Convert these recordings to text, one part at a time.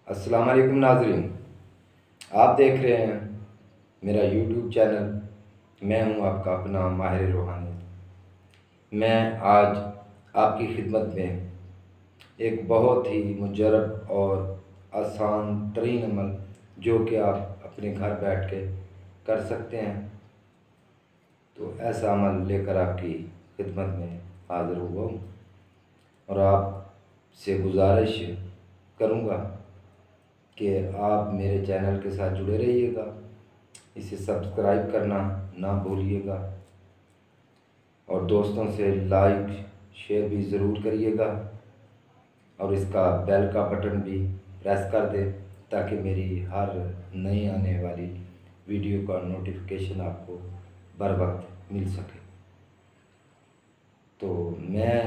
السلام علیکم ناظرین، آپ دیکھ رہے ہیں میرا یوٹیوب چینل۔ میں ہوں آپ کا اپنا ماہر روحانی۔ میں آج آپ کی خدمت میں ایک بہت ہی مجرب اور آسان ترین عمل جو کہ آپ اپنے گھر بیٹھ کے کر سکتے ہیں، تو ایسا عمل لے کر آپ کی خدمت میں حاضر ہوا ہوں، اور آپ سے گزارش کروں گا کہ آپ میرے چینل کے ساتھ جڑے رہیے گا، اسے سبسکرائب کرنا نہ بھولیے گا، اور دوستوں سے لائک شیئر بھی ضرور کریے گا، اور اس کا بیل کا بٹن بھی پریس کر دیں تاکہ میری ہر نئی آنے والی ویڈیو کا نوٹیفیکیشن آپ کو بر وقت مل سکے۔ تو میں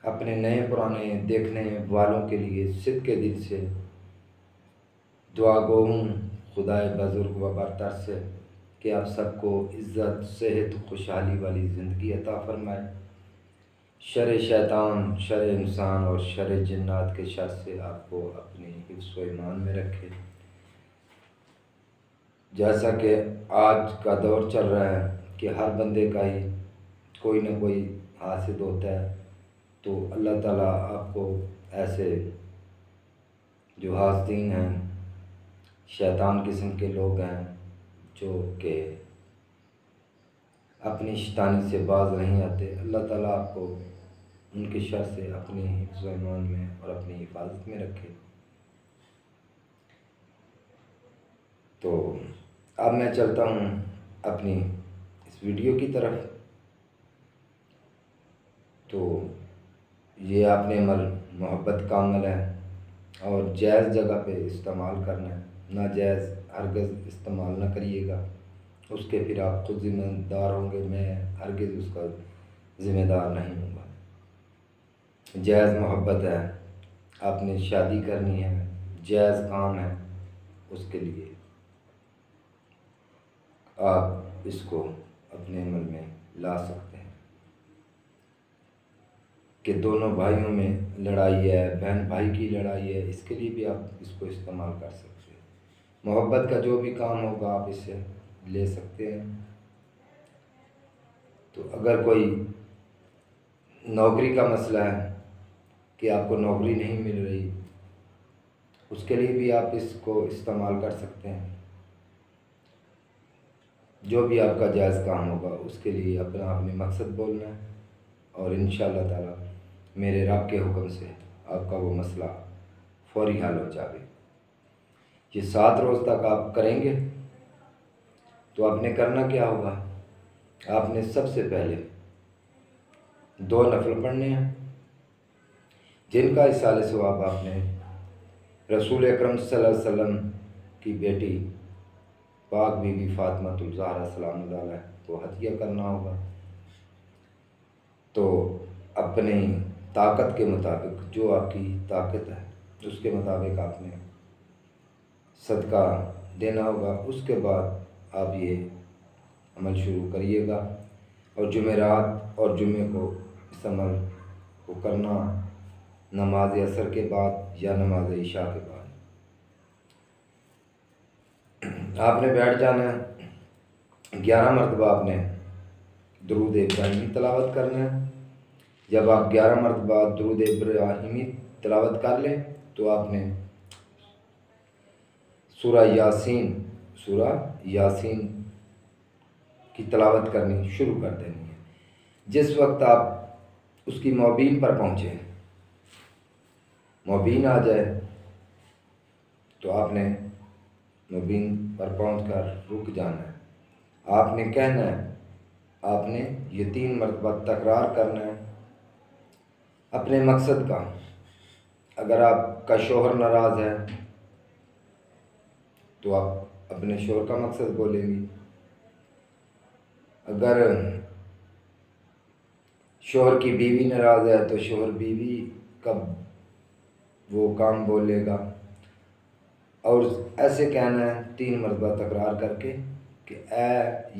اپنے نئے پرانے دیکھنے والوں کے لیے صدقے دل سے دعا گو ہوں خدائے بزرگ و برتر سے کہ آپ سب کو عزت، صحت، خوشحالی والی زندگی عطا فرمائے، شر شیطان، شر انسان اور شر جنات کے شر سے آپ کو اپنی حفظ و ایمان میں رکھے۔ جیسا کہ آج کا دور چل رہا ہے کہ ہر بندے کا ہی کوئی نہ کوئی حاسد ہوتا ہے، تو اللہ تعالیٰ آپ کو ایسے جو حاسدین ہیں، شیطان قسم کے لوگ ہیں جو کہ اپنی شیطانی سے باز نہیں آتے، اللہ تعالیٰ آپ کو ان کے شر سے اپنی حفظ و ایمان میں اور اپنی حفاظت میں رکھے۔ تو اب میں چلتا ہوں اپنی اس ویڈیو کی طرف۔ تو یہ آپ نے عمل محبت کا عمل ہے، اور جائز جگہ پہ استعمال کرنا ہے، ناجائز ہرگز استعمال نہ کریے گا، اس کے پھر آپ خود ذمہ دار ہوں گے، میں ہرگز اس کا ذمہ دار نہیں ہوں گا۔ جائز محبت ہے، آپ نے شادی کرنی ہے، جائز کام ہے، اس کے لیے آپ اس کو اپنے عمل میں لا سکتے ہیں۔ کہ دونوں بھائیوں میں لڑائی ہے، بہن بھائی کی لڑائی ہے، اس کے لیے بھی آپ اس کو استعمال کر سکتے ہیں۔ محبت کا جو بھی کام ہوگا آپ اس سے لے سکتے ہیں۔ تو اگر کوئی نوکری کا مسئلہ ہے کہ آپ کو نوکری نہیں مل رہی، اس کے لیے بھی آپ اس کو استعمال کر سکتے ہیں۔ جو بھی آپ کا جائز کام ہوگا اس کے لیے اپنے مقصد بولنا ہے، اور انشاءاللہ تعالی میرے رب کے حکم سے آپ کا وہ مسئلہ فوری حل ہو جائے۔ یہ 7 روز تک آپ کریں گے تو آپ نے کرنا کیا ہوگا؟ آپ نے سب سے پہلے 2 نفل پڑھنے ہیں، جن کا ایصال ثواب آپ نے رسول اکرم صلی اللہ علیہ وسلم کی بیٹی پاک بی بی فاطمہ الزہرا سلام اللہ علیہ کو ہدیہ کرنا ہوگا۔ تو اپنی طاقت کے مطابق، جو آپ کی طاقت ہے اس کے مطابق آپ نے صدقہ دینا ہوگا۔ اس کے بعد آپ یہ عمل شروع کریے گا، اور جمعرات اور جمعے کو اس عمل کو کرنا نماز عصر کے بعد یا نماز عشاء کے بعد۔ آپ نے بیٹھ جانا ہے، 11 مرتبہ آپ نے درود ابراہیمی تلاوت کرنا ہے۔ جب آپ 11 مرتبہ درود ابراہیمی تلاوت کر لیں تو آپ نے سورہ یاسین کی تلاوت کرنی شروع کر دینی ہے۔ جس وقت آپ اس کی موبین پر پہنچے، موبین آ جائے، تو آپ نے موبین پر پہنچ کر رک جانا ہے۔ آپ نے کہنا ہے، آپ نے یہ 3 مرتبہ تکرار کرنا ہے اپنے مقصد کا۔ اگر آپ کا شوہر ناراض ہے تو آپ اپنے شوہر کا مقصد بولیں گی۔ اگر شوہر کی بیوی ناراض ہے تو شوہر بیوی کا وہ کام بولے گا، اور ایسے کہنا ہے 3 مرتبہ تکرار کر کے کہ اے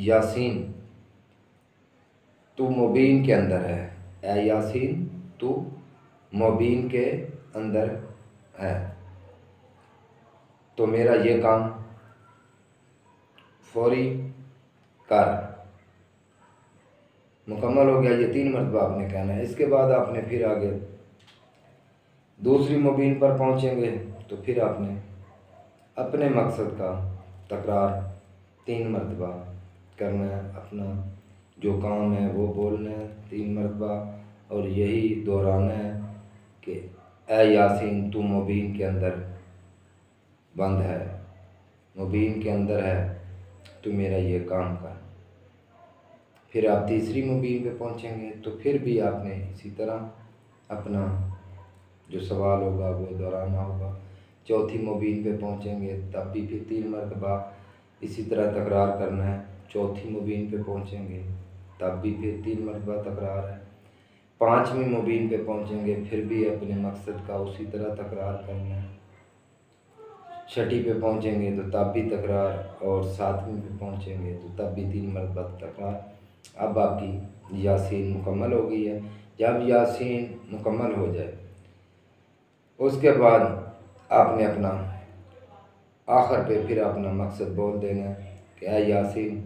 یاسین تو مبین کے اندر ہے، اے یاسین تو مبین کے اندر ہے۔ تو میرا یہ کام فوری کر مکمل ہو گیا۔ یہ 3 مرتبہ آپ نے کہنا ہے۔ اس کے بعد آپ نے پھر آگے دوسری مبین پر پہنچیں گے تو پھر آپ نے اپنے مقصد کا تکرار 3 مرتبہ کرنا ہے، اپنا جو کام ہے وہ بولنا ہے 3 مرتبہ، اور یہی دہرانا ہے کہ اے یاسین تو مبین کے اندر بند ہے، مبین کے اندر ہے، تو میرا یہ کام کر۔ پھر آپ تیسری مبین پہ پہنچیں گے تو پھر بھی آپ نے اسی طرح اپنا جو سوال ہوگا وہ دہرانا ہوگا۔ چوتھی مبین پہ پہنچیں گے تب بھی پھر 3 مرتبہ اسی طرح تکرار کرنا ہے۔ چوتھی مبین پہ پہنچیں گے تب بھی پھر 3 مرتبہ تکرار ہے۔ 5ویں مبین پہ پہنچیں گے پھر بھی اپنے مقصد کا اسی طرح تکرار کرنا ہے۔ 6ٹھی پہ پہنچیں گے تو تب بھی تکرار، اور 7ویں پہ پہنچیں گے تو تب بھی 3 مرتبہ تکرار۔ اب آپ کی یاسین مکمل ہو گئی ہے۔ جب یاسین مکمل ہو جائے اس کے بعد آپ نے اپنا آخر پہ پھر اپنا مقصد بول دینا ہے کہ اے یاسین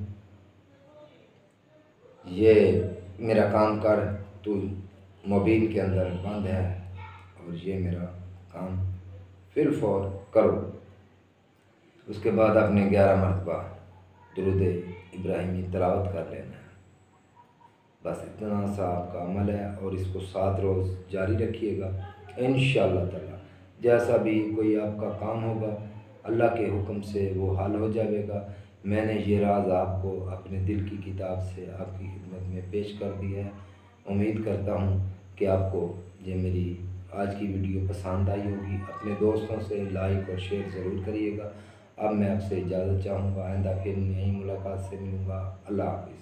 یہ میرا کام کر، تو مبین کے اندر بند ہے، اور یہ میرا کام پھر فور کرو۔ اس کے بعد آپ نے 11 مرتبہ درود ابراہیمی تلاوت کر لینا ہے۔ بس اتنا سا آپ کا عمل ہے، اور اس کو 7 روز جاری رکھیے گا انشاءاللہ تعالی۔ جیسا بھی کوئی آپ کا کام ہوگا اللہ کے حکم سے وہ حل ہو جائے گا۔ میں نے یہ راز آپ کو اپنے دل کی کتاب سے آپ کی خدمت میں پیش کر دیا ہے۔ امید کرتا ہوں کہ آپ کو یہ میری آج کی ویڈیو پسند آئی ہوگی۔ اپنے دوستوں سے لائک اور شیئر ضرور کریے گا۔ اب میں آپ سے اجازت چاہوں گا، آئندہ پھر نئی ملاقات سے ملوں گا۔ اللہ حافظ۔